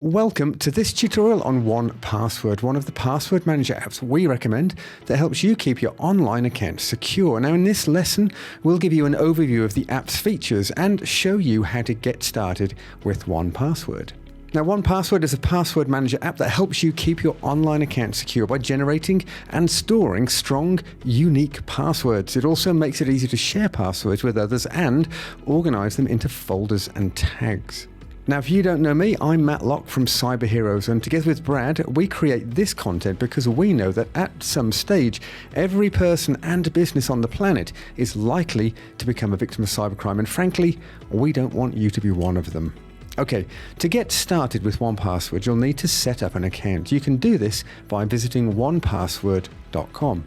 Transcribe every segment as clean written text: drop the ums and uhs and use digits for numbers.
Welcome to this tutorial on 1Password, one of the password manager apps we recommend that helps you keep your online account secure. Now in this lesson, we'll give you an overview of the app's features and show you how to get started with 1Password. Now 1Password is a password manager app that helps you keep your online account secure by generating and storing strong, unique passwords. It also makes it easy to share passwords with others and organize them into folders and tags. Now, if you don't know me, I'm Matt Locke from Cyber Heroes, and together with Brad, we create this content because we know that at some stage, every person and business on the planet is likely to become a victim of cybercrime, and frankly, we don't want you to be one of them. Okay, to get started with 1Password, you'll need to set up an account. You can do this by visiting 1Password.com.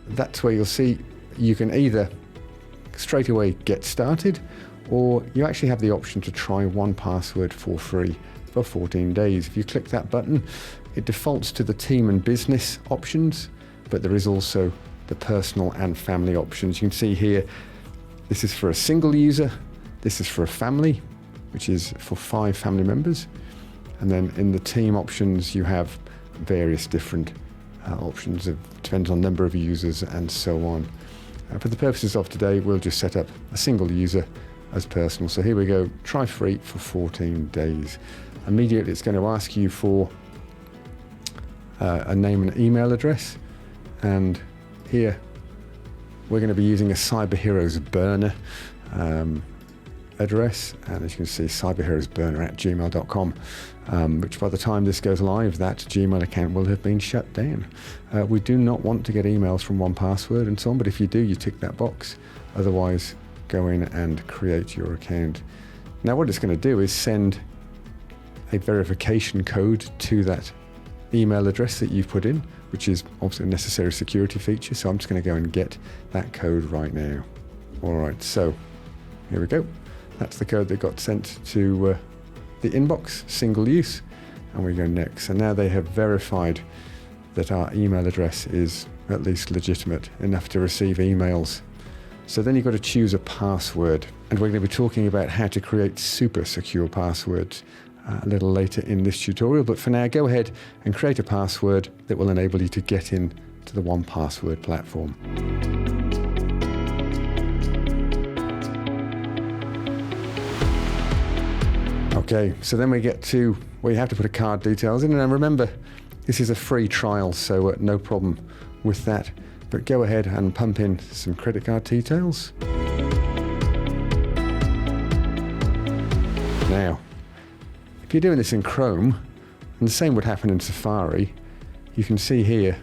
That's where you'll see you can either straight away get started, or you actually have the option to try 1Password for free for 14 days. If you click that button, it defaults to the team and business options, but there is also the personal and family options. You can see here, this is for a single user, this is for a family, which is for 5 family members. And then in the team options, you have various different options. It depends on number of users and so on. For the purposes of today, we'll just set up a single user as personal. So here we go, try free for 14 days. Immediately it's going to ask you for a name and email address. And here we're going to be using a Cyber Heroes burner address. And as you can see, cyberheroesburner@gmail.com, which by the time this goes live, that Gmail account will have been shut down. We do not want to get emails from 1Password and so on, but if you do, you tick that box. Otherwise, go in and create your account. Now what it's going to do is send a verification code to that email address that you've put in, which is obviously a necessary security feature. So I'm just going to go and get that code right now. All right, so here we go. That's the code that got sent to the inbox, single use, and we go next. And now they have verified that our email address is at least legitimate enough to receive emails. So then you've got to choose a password, and we're going to be talking about how to create super secure passwords a little later in this tutorial. But for now, go ahead and create a password that will enable you to get in to the 1Password platform. Okay, so then we get to where you have to put a card details in, and remember, this is a free trial, so no problem with that. But go ahead and pump in some credit card details. Now, if you're doing this in Chrome, and the same would happen in Safari, you can see here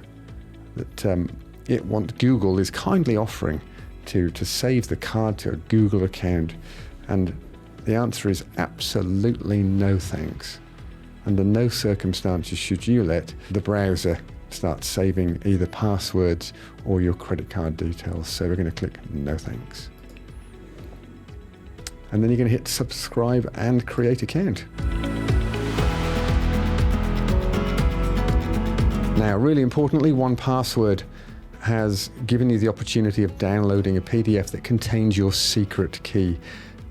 that Google is kindly offering to save the card to a Google account, and the answer is absolutely no thanks. Under no circumstances should you let the browser start saving either passwords or your credit card details. So we're going to click no thanks. And then you're going to hit subscribe and create account. Now, really importantly, 1Password has given you the opportunity of downloading a PDF that contains your secret key.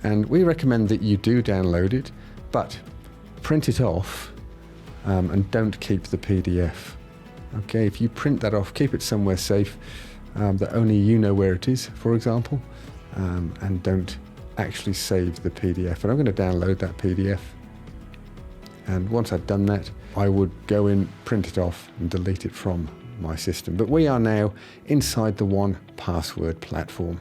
And we recommend that you do download it, but print it off and don't keep the PDF. Okay, if you print that off, keep it somewhere safe that only you know where it is, for example, and don't actually save the PDF. And I'm going to download that PDF. And once I've done that, I would go in, print it off, and delete it from my system. But we are now inside the 1Password platform.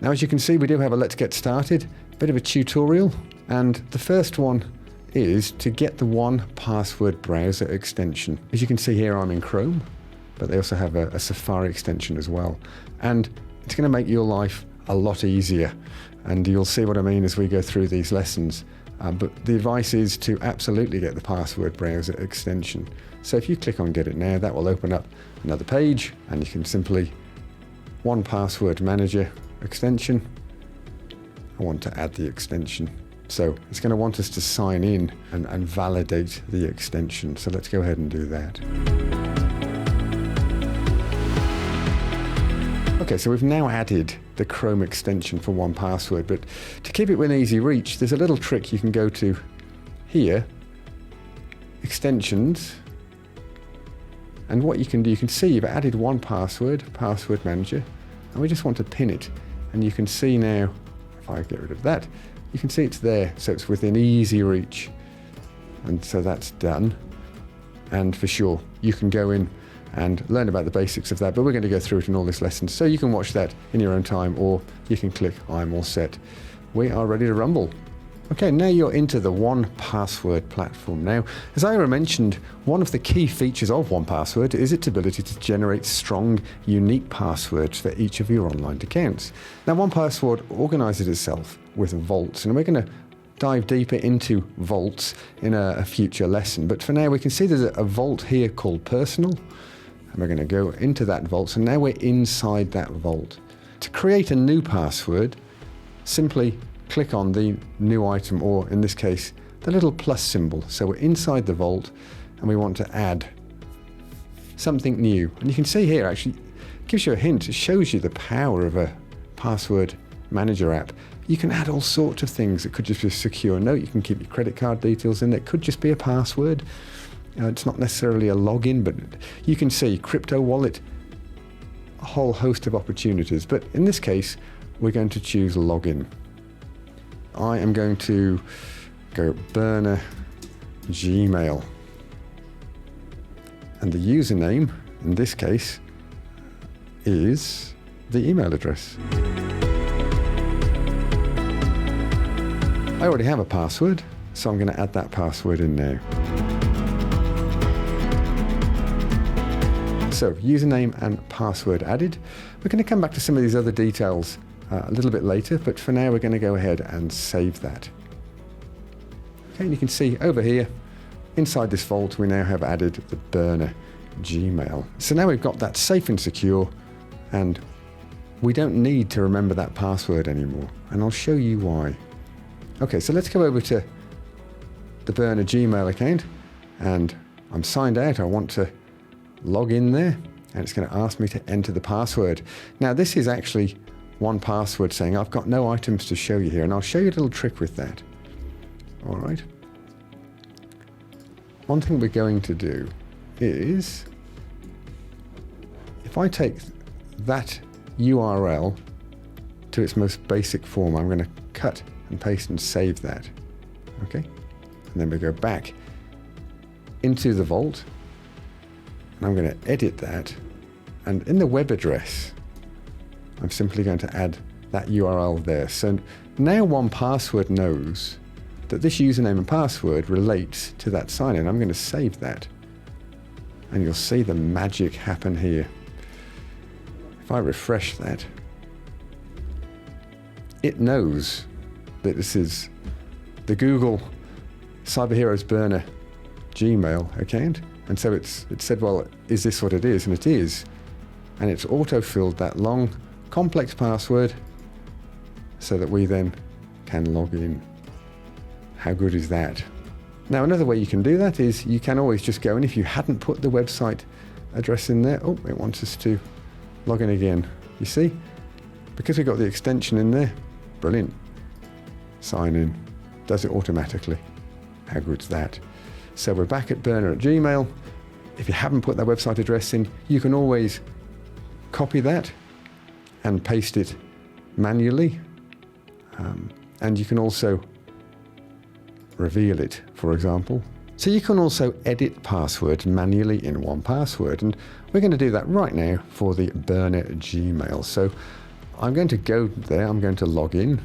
Now, as you can see, we do have a Let's Get Started, bit of a tutorial. And the first one is to get the 1Password browser extension. As you can see here, I'm in Chrome, but they also have a Safari extension as well. And it's going to make your life a lot easier. And you'll see what I mean as we go through these lessons. But the advice is to absolutely get the password browser extension. So if you click on Get It Now, that will open up another page, and you can simply 1Password Manager extension. I want to add the extension. So it's going to want us to sign in and validate the extension. So let's go ahead and do that. Okay, so we've now added the Chrome extension for 1Password, but to keep it within easy reach, there's a little trick you can go to here extensions. And what you can do, you can see you've added 1Password, password manager, and we just want to pin it. And you can see now, if I get rid of that, you can see it's there, so it's within easy reach. And so that's done. And for sure, you can go in and learn about the basics of that, but we're going to go through it in all this lesson, so you can watch that in your own time, or you can click I'm all set. We are ready to rumble. Okay, now you're into the 1Password platform. Now, as I mentioned, one of the key features of 1Password is its ability to generate strong, unique passwords for each of your online accounts. Now, 1Password organizes itself with vaults, and we're going to dive deeper into vaults in a future lesson. But for now, we can see there's a vault here called Personal, and we're going to go into that vault. So now we're inside that vault. To create a new password, simply click on the new item, or in this case, the little plus symbol. So we're inside the vault and we want to add something new. And you can see here, actually, it gives you a hint. It shows you the power of a password manager app. You can add all sorts of things. It could just be a secure note. You can keep your credit card details in. It could just be a password. It's not necessarily a login, but you can see crypto wallet, a whole host of opportunities. But in this case, we're going to choose login. I am going to go burner Gmail. And the username, in this case, is the email address. I already have a password, so I'm going to add that password in now. So, username and password added. We're going to come back to some of these other details a little bit later, but for now we're going to go ahead and save that. Okay, and you can see over here, inside this vault, we now have added the burner Gmail. So now we've got that safe and secure, and we don't need to remember that password anymore. And I'll show you why. Okay, so let's go over to the burner Gmail account, and I'm signed out. I want to log in there, and it's going to ask me to enter the password. Now, this is actually 1Password saying I've got no items to show you here, and I'll show you a little trick with that. All right. One thing we're going to do is, if I take that URL to its most basic form, I'm going to cut and paste and save that. Okay. And then we go back into the vault, and I'm going to edit that. And in the web address, I'm simply going to add that URL there. So now 1Password knows that this username and password relates to that sign-in. I'm going to save that. And you'll see the magic happen here. If I refresh that, it knows that this is the Google Cyber Heroes burner Gmail account. And so it said, well, is this what it is? And it is. And it's auto-filled that long, complex password so that we then can log in. How good is that? Now, another way you can do that is you can always just go in. If you hadn't put the website address in there, oh, it wants us to log in again. You see? Because we've got the extension in there, brilliant. Sign in, does it automatically. How good's that? So we're back at burner at Gmail. If you haven't put that website address in, you can always copy that and paste it manually. And you can also reveal it, for example. So you can also edit passwords manually in 1Password. And we're going to do that right now for the burner Gmail. So I'm going to go there. I'm going to log in.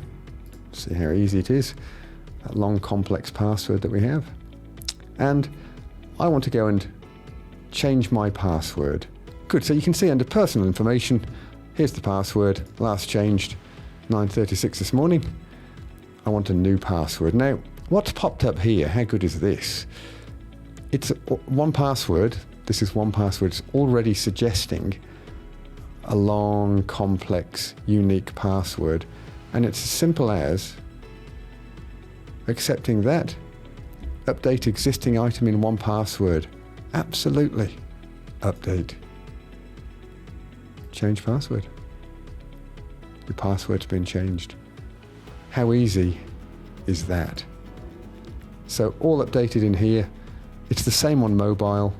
See how easy it is. That long, complex password that we have. And I want to go and change my password. Good, so you can see under personal information, here's the password, last changed 9:36 this morning. I want a new password. Now, what's popped up here, how good is this? It's 1Password, this is 1Password, it's already suggesting a long, complex, unique password. And it's as simple as accepting that. Update existing item in 1Password. Absolutely. Update. Change password. Your password's been changed. How easy is that? So all updated in here. It's the same on mobile.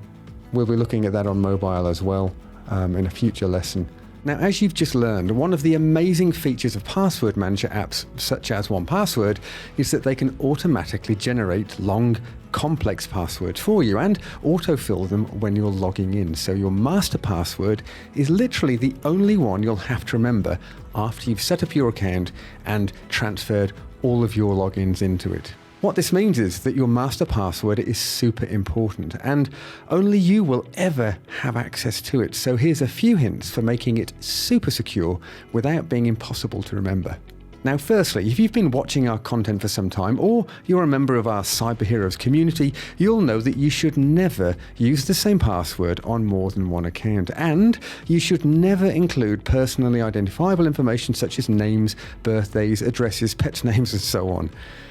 We'll be looking at that on mobile as well in a future lesson. Now, as you've just learned, one of the amazing features of password manager apps such as 1Password is that they can automatically generate long, complex passwords for you and autofill them when you're logging in. So your master password is literally the only one you'll have to remember after you've set up your account and transferred all of your logins into it. What this means is that your master password is super important and only you will ever have access to it. So here's a few hints for making it super secure without being impossible to remember. Now, firstly, if you've been watching our content for some time or you're a member of our Cyber Heroes community, you'll know that you should never use the same password on more than one account, and you should never include personally identifiable information such as names, birthdays, addresses, pet names, and so on.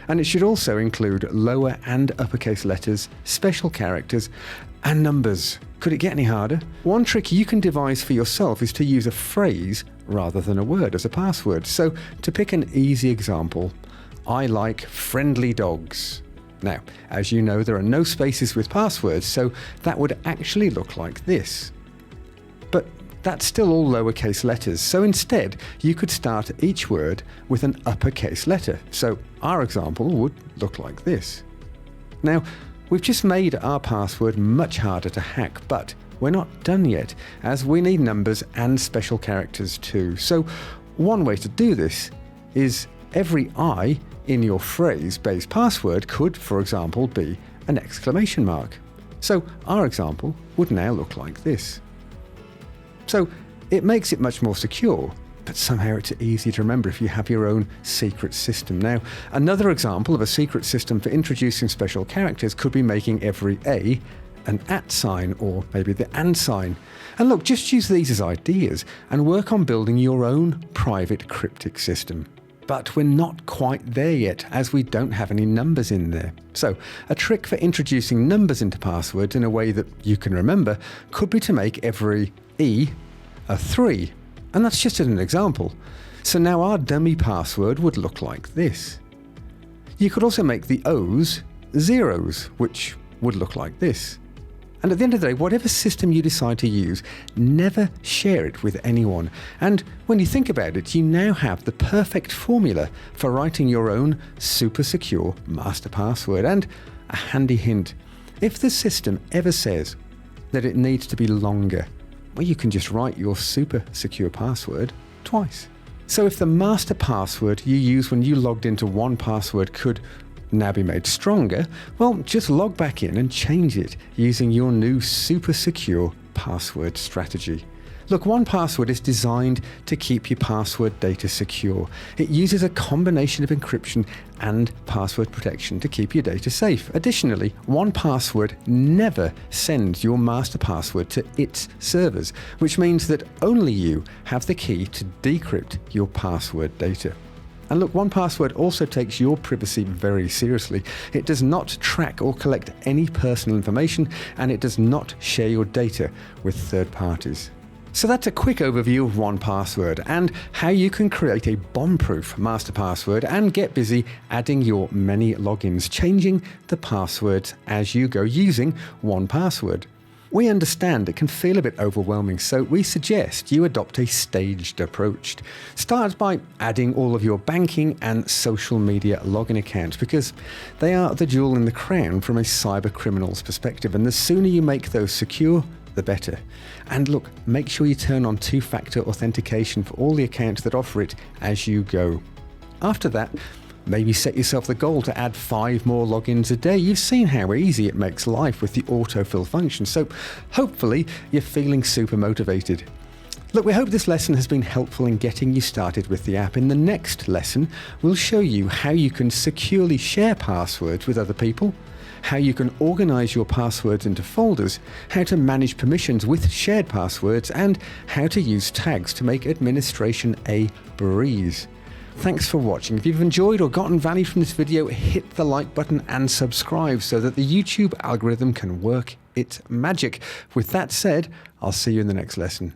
And it should also include lower and uppercase letters, special characters, and numbers. Could it get any harder? One trick you can devise for yourself is to use a phrase rather than a word as a password. So, to pick an easy example, I like friendly dogs. Now, as you know, there are no spaces with passwords, so that would actually look like this. But that's still all lowercase letters, so instead you could start each word with an uppercase letter. So our example would look like this. Now, we've just made our password much harder to hack, but we're not done yet, as we need numbers and special characters too. So one way to do this is every I in your phrase-based password could, for example, be an exclamation mark. So our example would now look like this. So it makes it much more secure, but somehow it's easy to remember if you have your own secret system. Now, another example of a secret system for introducing special characters could be making every A an @ sign or maybe the and sign. And look, just use these as ideas and work on building your own private cryptic system. But we're not quite there yet, as we don't have any numbers in there. So a trick for introducing numbers into passwords in a way that you can remember could be to make every E a 3. And that's just an example. So now our dummy password would look like this. You could also make the O's zeros, which would look like this. And at the end of the day, whatever system you decide to use, never share it with anyone. And when you think about it, you now have the perfect formula for writing your own super secure master password. And a handy hint, if the system ever says that it needs to be longer, well, you can just write your super secure password twice. So if the master password you use when you logged into 1Password could now be made stronger, well, just log back in and change it using your new super secure password strategy. Look, 1Password is designed to keep your password data secure. It uses a combination of encryption and password protection to keep your data safe. Additionally, 1Password never sends your master password to its servers, which means that only you have the key to decrypt your password data. And look, 1Password also takes your privacy very seriously. It does not track or collect any personal information, and it does not share your data with third parties. So that's a quick overview of 1Password and how you can create a bomb-proof master password and get busy adding your many logins, changing the passwords as you go using 1Password. We understand it can feel a bit overwhelming, so we suggest you adopt a staged approach. Start by adding all of your banking and social media login accounts, because they are the jewel in the crown from a cyber criminal's perspective, and the sooner you make those secure, the better. And look, make sure you turn on two-factor authentication for all the accounts that offer it as you go. After that, maybe set yourself the goal to add 5 more logins a day. You've seen how easy it makes life with the autofill function, so hopefully you're feeling super motivated. Look, we hope this lesson has been helpful in getting you started with the app. In the next lesson, we'll show you how you can securely share passwords with other people, how you can organize your passwords into folders, how to manage permissions with shared passwords, and how to use tags to make administration a breeze. Thanks for watching. If you've enjoyed or gotten value from this video, hit the like button and subscribe so that the YouTube algorithm can work its magic. With that said, I'll see you in the next lesson.